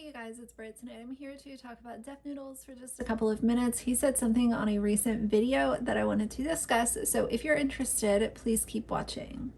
you guys, it's Britt. Tonight I'm here to talk about Deaf Noodles for just a couple of minutes. He said something on a recent video that I wanted to discuss, so if you're interested, please keep watching.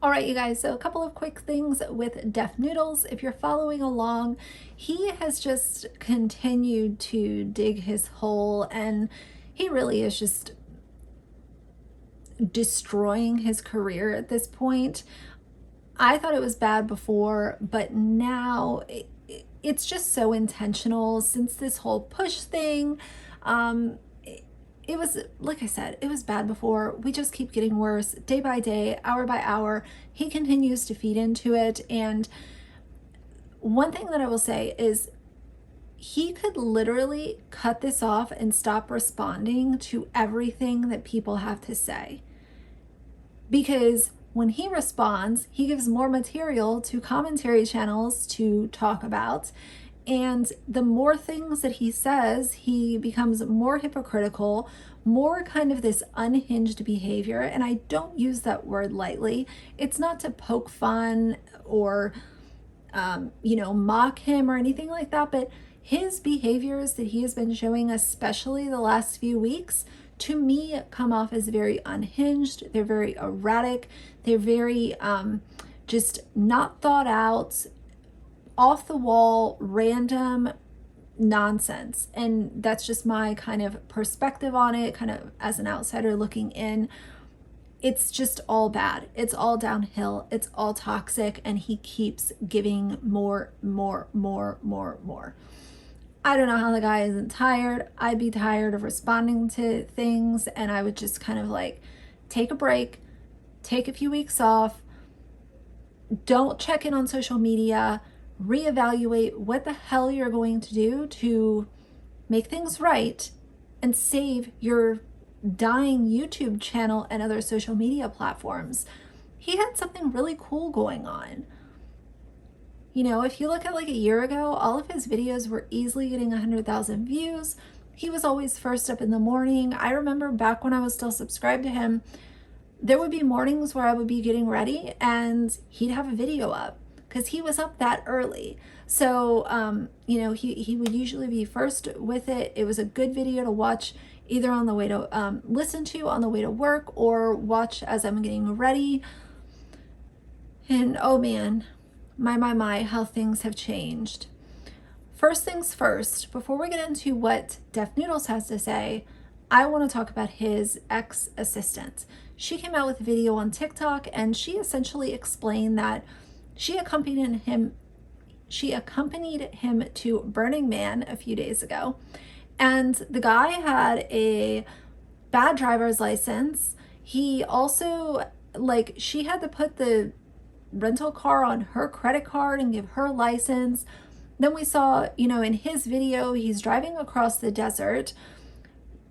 All right, you guys, so a couple of quick things with Deaf Noodles. If you're following along, he has just continued to dig his hole, and he really is just destroying his career at this point. I thought it was bad before, but now it's just so intentional since this whole push thing. It was, like I said, it was bad before. We just keep getting worse day by day, hour by hour. He continues to feed into it. And one thing that I will say is he could literally cut this off and stop responding to everything that people have to say. Because when he responds, he gives more material to commentary channels to talk about. And the more things that he says, he becomes more hypocritical, more kind of this unhinged behavior. And I don't use that word lightly. It's not to poke fun or, mock him or anything like that. But his behaviors that he has been showing, especially the last few weeks, to me come off as very unhinged. They're very erratic. They're very just not thought out, off the wall, random nonsense. And that's just my kind of perspective on it, kind of as an outsider looking in. It's just all bad. It's all downhill. It's all toxic. And he keeps giving more. I don't know how the guy isn't tired. I'd be tired of responding to things, and I would just kind of like take a break, take a few weeks off, don't check in on social media, reevaluate what the hell you're going to do to make things right and save your dying YouTube channel and other social media platforms. He had something really cool going on. You know, if you look at like a year ago, all of his videos were easily getting 100,000 views. He was always first up in the morning. I remember back when I was still subscribed to him, there would be mornings where I would be getting ready and he'd have a video up because he was up that early. So, he would usually be first with it. It was a good video to watch either on the way to listen to on the way to work or watch as I'm getting ready. And oh man, my, how things have changed. First things first, before we get into what Deaf Noodles has to say, I want to talk about his ex-assistant. She came out with a video on TikTok and she essentially explained that she accompanied him to Burning Man a few days ago. And the guy had a bad driver's license. He also, she had to put the rental car on her credit card and give her license. Then we saw, in his video, he's driving across the desert,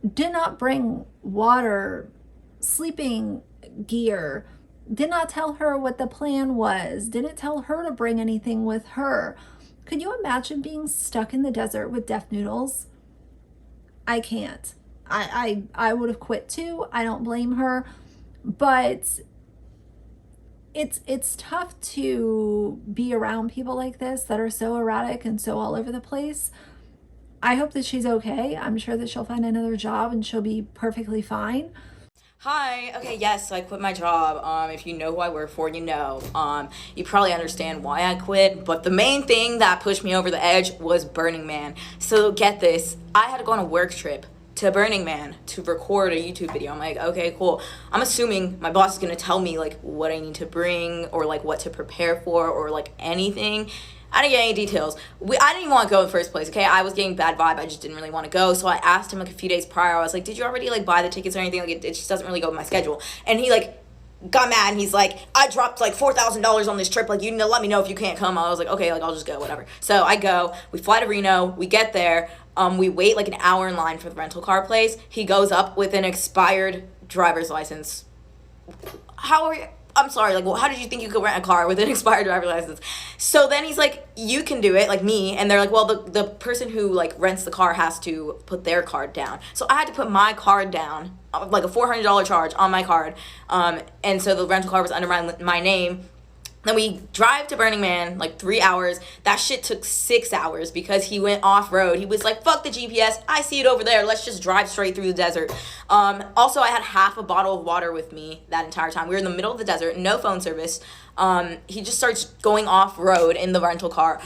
did not bring water, sleeping gear, did not tell her what the plan was, didn't tell her to bring anything with her. Could you imagine being stuck in the desert with Deaf Noodles? I can't. I would have quit too. I don't blame her, but it's tough to be around people like this that are so erratic and so all over the place. I hope that she's okay. I'm sure that she'll find another job and she'll be perfectly fine. Hi. Okay, yes, so I quit my job. If you know who I work for, you know. You probably understand why I quit, but the main thing that pushed me over the edge was Burning Man. So get this, I had to go on a work trip to Burning Man to record a YouTube video. I'm like, okay, cool. I'm assuming my boss is gonna tell me like what I need to bring or like what to prepare for or like anything. I didn't get any details. I didn't even want to go in the first place, okay? I was getting bad vibe. I just didn't really want to go. So I asked him like a few days prior. I was like, did you already like buy the tickets or anything? Like it just doesn't really go with my schedule. And he like got mad and he's like, I dropped like $4,000 on this trip. Like, you need to let me know if you can't come. I was like, okay, like I'll just go, whatever. So I go, we fly to Reno, we get there. We wait like an hour in line for the rental car place. He goes up with an expired driver's license. I'm sorry, like, well, how did you think you could rent a car with an expired driver's license? So then he's like, you can do it, like me. And they're like, well, the person who, like, rents the car has to put their card down. So I had to put my card down, like a $400 charge on my card. And so the rental car was under my name. Then we drive to Burning Man, like 3 hours. That shit took 6 hours because he went off-road. He was like, fuck the GPS. I see it over there. Let's just drive straight through the desert. Also, I had half a bottle of water with me that entire time. We were in the middle of the desert, no phone service. He just starts going off-road in the rental car,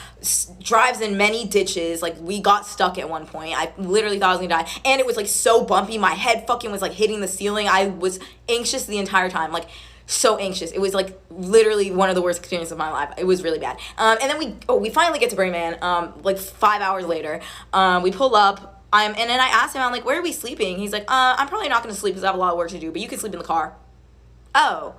drives in many ditches. Like, we got stuck at one point. I literally thought I was gonna die. And it was, like, so bumpy. My head fucking was, like, hitting the ceiling. I was anxious the entire time. Like, so anxious. It was like literally one of the worst experiences of my life. It was really bad. And then we finally get to Burning Man, like 5 hours later. We pull up. And then I asked him, I'm like, where are we sleeping? He's like, I'm probably not going to sleep because I have a lot of work to do, but you can sleep in the car. Oh,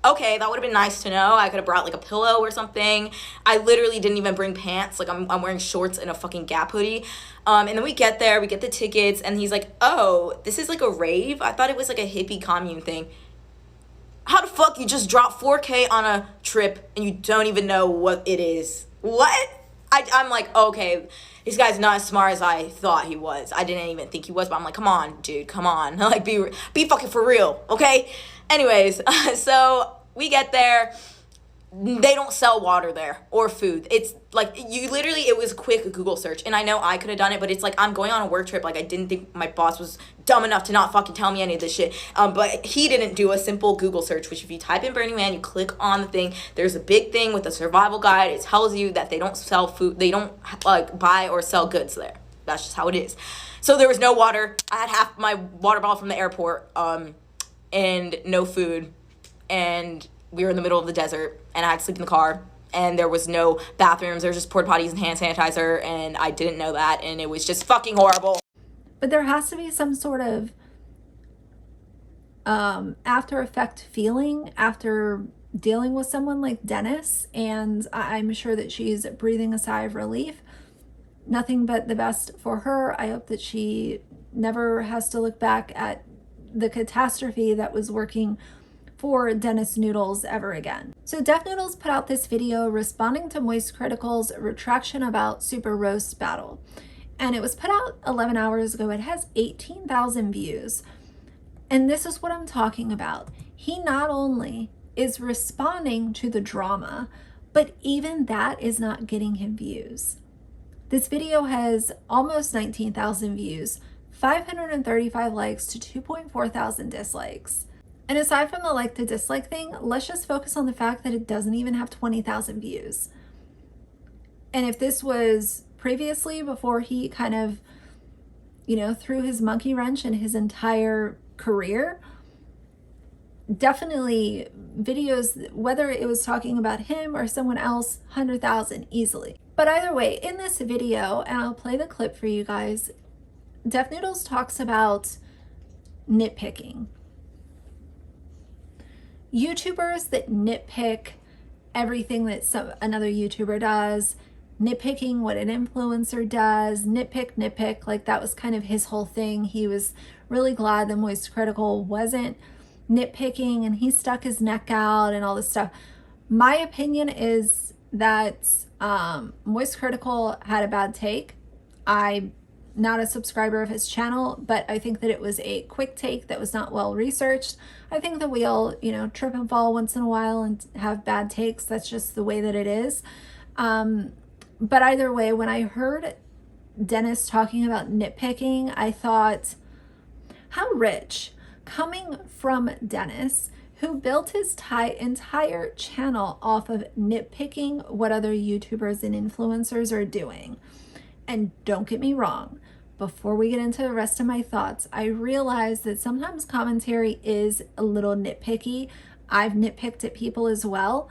okay, that would have been nice to know. I could have brought like a pillow or something. I literally didn't even bring pants. Like I'm wearing shorts and a fucking Gap hoodie. And then we get there, we get the tickets, and he's like, oh, this is like a rave? I thought it was like a hippie commune thing. How the fuck you just drop 4K on a trip and you don't even know what it is? What? I'm like, okay, this guy's not as smart as I thought he was. I didn't even think he was, but I'm like, come on, dude, come on. Like, be fucking for real, okay? Anyways, so we get there. They don't sell water there or food. It's like it was a quick Google search, and I know I could have done it, but it's like I'm going on a work trip. Like I didn't think my boss was dumb enough to not fucking tell me any of this shit. But he didn't do a simple Google search, which if you type in Burning Man, you click on the thing. There's a big thing with a survival guide. It tells you that they don't sell food. They don't like buy or sell goods there. That's just how it is. So there was no water. I had half my water bottle from the airport, and no food, and we were in the middle of the desert, and I had to sleep in the car, and there was no bathrooms. There was just porta potties and hand sanitizer, and I didn't know that, and it was just fucking horrible. But there has to be some sort of after effect feeling after dealing with someone like Dennis, and I'm sure that she's breathing a sigh of relief. Nothing but the best for her. I hope that she never has to look back at the catastrophe that was working for Dennis Noodles ever again. So Def Noodles put out this video responding to Moist Critical's retraction about Super Roast Battle. And it was put out 11 hours ago. It has 18,000 views. And this is what I'm talking about. He not only is responding to the drama, but even that is not getting him views. This video has almost 19,000 views, 535 likes to 2.4 thousand dislikes. And aside from the like to dislike thing, let's just focus on the fact that it doesn't even have 20,000 views. And if this was previously, before he kind of, threw his monkey wrench in his entire career, definitely videos, whether it was talking about him or someone else, 100,000 easily. But either way, in this video, and I'll play the clip for you guys, Def Noodles talks about nitpicking. YouTubers that nitpick everything that another YouTuber does, nitpicking what an influencer does, nitpick, like that was kind of his whole thing. He was really glad that Moist Critical wasn't nitpicking, and he stuck his neck out and all this stuff. My opinion is that Moist Critical had a bad take. I'm not a subscriber of his channel, but I think that it was a quick take that was not well researched. I think that we all, trip and fall once in a while and have bad takes. That's just the way that it is. But either way, when I heard Dennis talking about nitpicking, I thought, how rich, coming from Dennis, who built his entire channel off of nitpicking what other YouTubers and influencers are doing. And don't get me wrong, before we get into the rest of my thoughts, I realize that sometimes commentary is a little nitpicky. I've nitpicked at people as well.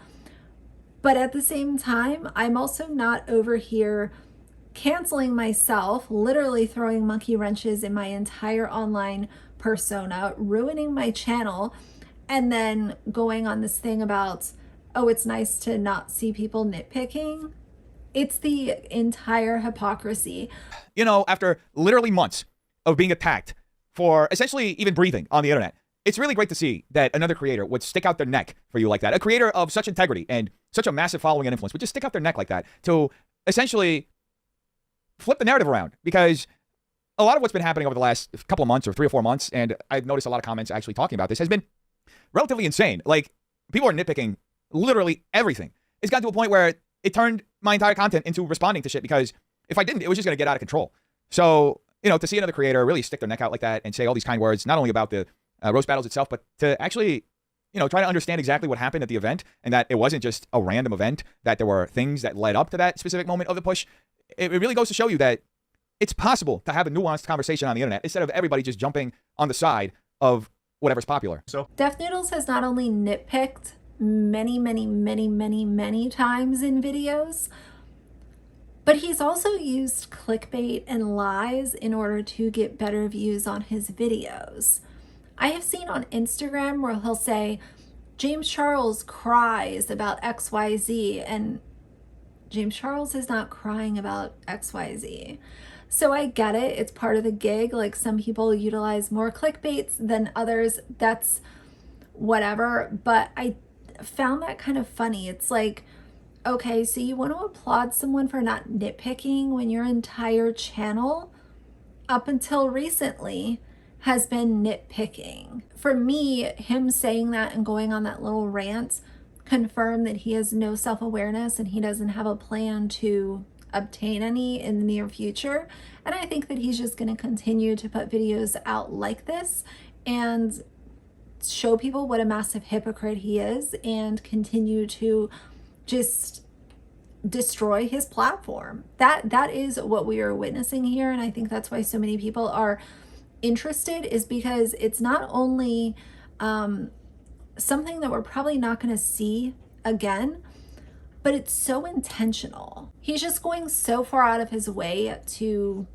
But at the same time, I'm also not over here canceling myself, literally throwing monkey wrenches in my entire online persona, ruining my channel, and then going on this thing about, oh, it's nice to not see people nitpicking. It's the entire hypocrisy. After literally months of being attacked for essentially even breathing on the internet, it's really great to see that another creator would stick out their neck for you like that. A creator of such integrity and such a massive following and influence would just stick out their neck like that to essentially flip the narrative around. Because a lot of what's been happening over the last couple of months or 3 or 4 months, and I've noticed a lot of comments actually talking about this, has been relatively insane. Like, people are nitpicking literally everything. It's gotten to a point where it turned my entire content into responding to shit, because if I didn't, it was just going to get out of control. So, you know, to see another creator really stick their neck out like that and say all these kind words, not only about the roast battles itself, but to actually, you know, try to understand exactly what happened at the event, and that it wasn't just a random event, that there were things that led up to that specific moment of the push. It really goes to show you that it's possible to have a nuanced conversation on the internet instead of everybody just jumping on the side of whatever's popular. So Def Noodles has not only nitpicked many, many, many, many, many times in videos, but he's also used clickbait and lies in order to get better views on his videos. I have seen on Instagram where he'll say, James Charles cries about XYZ, and James Charles is not crying about XYZ. So I get it. It's part of the gig. Like, some people utilize more clickbaits than others. That's whatever. But I found that kind of funny. It's like, okay, so you want to applaud someone for not nitpicking when your entire channel, up until recently, has been nitpicking. For me, him saying that and going on that little rant confirmed that he has no self-awareness and he doesn't have a plan to obtain any in the near future. And I think that he's just going to continue to put videos out like this and show people what a massive hypocrite he is, and continue to just destroy his platform. That is what we are witnessing here. And I think that's why so many people are interested, is because it's not only something that we're probably not going to see again, but it's so intentional. He's just going so far out of his way to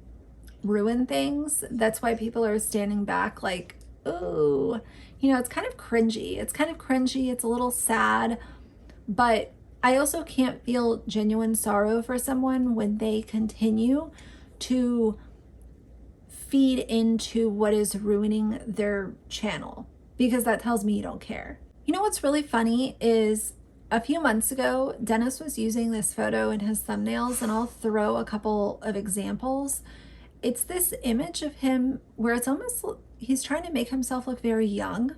ruin things. That's why people are standing back like, ooh, you know, it's kind of cringy. It's kind of cringy. It's a little sad, but I also can't feel genuine sorrow for someone when they continue to feed into what is ruining their channel, because that tells me you don't care. You know what's really funny is a few months ago, Dennis was using this photo in his thumbnails, and I'll throw a couple of examples. It's this image of him where it's almost, he's trying to make himself look very young.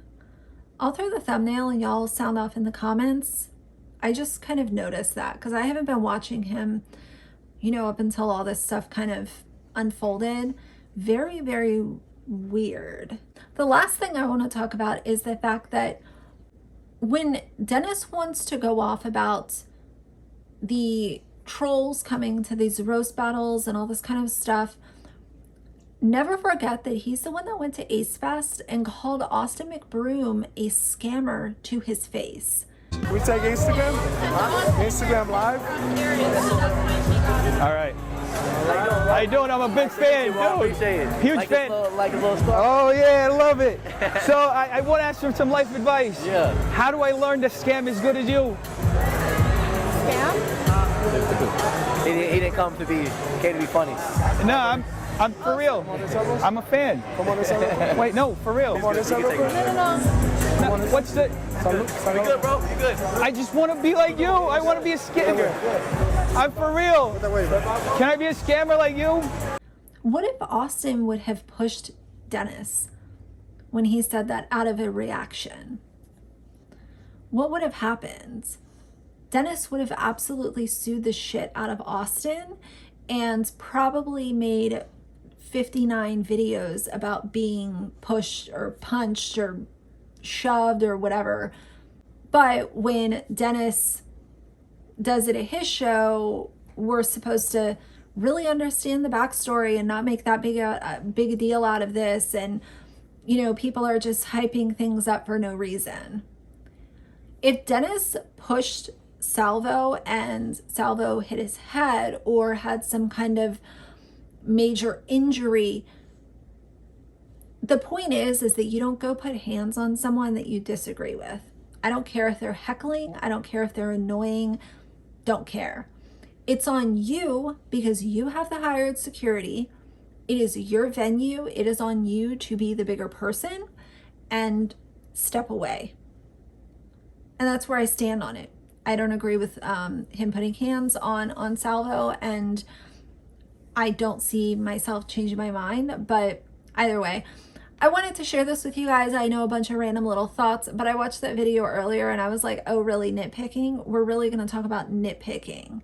I'll throw the thumbnail and y'all sound off in the comments. I just kind of noticed that because I haven't been watching him, you know, up until all this stuff kind of unfolded. Very, very weird. The last thing I want to talk about is the fact that when Dennis wants to go off about the trolls coming to these roast battles and all this kind of stuff, never forget that he's the one that went to Ace Fest and called Austin McBroom a scammer to his face. We take Instagram? Instagram Live? All right. How you doing? I'm a big fan, dude. Appreciate it. Huge like fan. Like a little star. Oh yeah, I love it. So I want to ask for some life advice. Yeah. How do I learn to scam as good as you? Scam? He didn't come to be, came to be funny. No, I'm for real. I'm a fan. Come on, this over. Wait, no, for real. Come on, this over. No, what's the? You good, bro? You good? I just want to be like you. I want to be a scammer. I'm for real. Can I be a scammer like you? What if Austin would have pushed Dennis when he said that out of a reaction? What would have happened? Dennis would have absolutely sued the shit out of Austin and probably made 59 videos about being pushed or punched or shoved or whatever. But when Dennis does it at his show, we're supposed to really understand the backstory and not make that big a deal out of this. And, you know, people are just hyping things up for no reason. If Dennis pushed Salvo and Salvo hit his head or had some kind of major injury, the point is that you don't go put hands on someone that you disagree with. I don't care if they're heckling. I don't care if they're annoying. Don't care. It's on you because you have the hired security. It is your venue. It is on you to be the bigger person and step away. And that's where I stand on it. I don't agree with him putting hands on Salvo, and I don't see myself changing my mind. But either way, I wanted to share this with you guys. I know a bunch of random little thoughts, but I watched that video earlier and I was like, oh, really, nitpicking? We're really going to talk about nitpicking.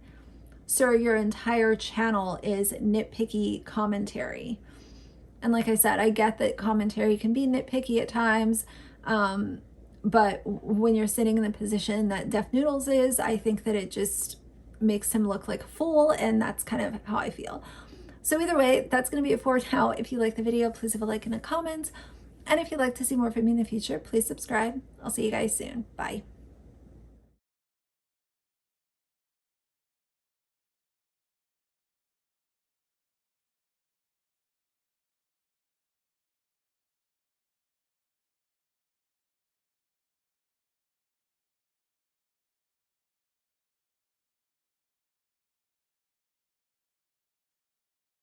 Sir, your entire channel is nitpicky commentary. And like I said, I get that commentary can be nitpicky at times, but when you're sitting in the position that Deaf Noodles is, I think that it just makes him look like a fool, and that's kind of how I feel. So either way, that's going to be it for now. If you like the video, please leave a like and a comment. And if you'd like to see more from me in the future, please subscribe. I'll see you guys soon. Bye.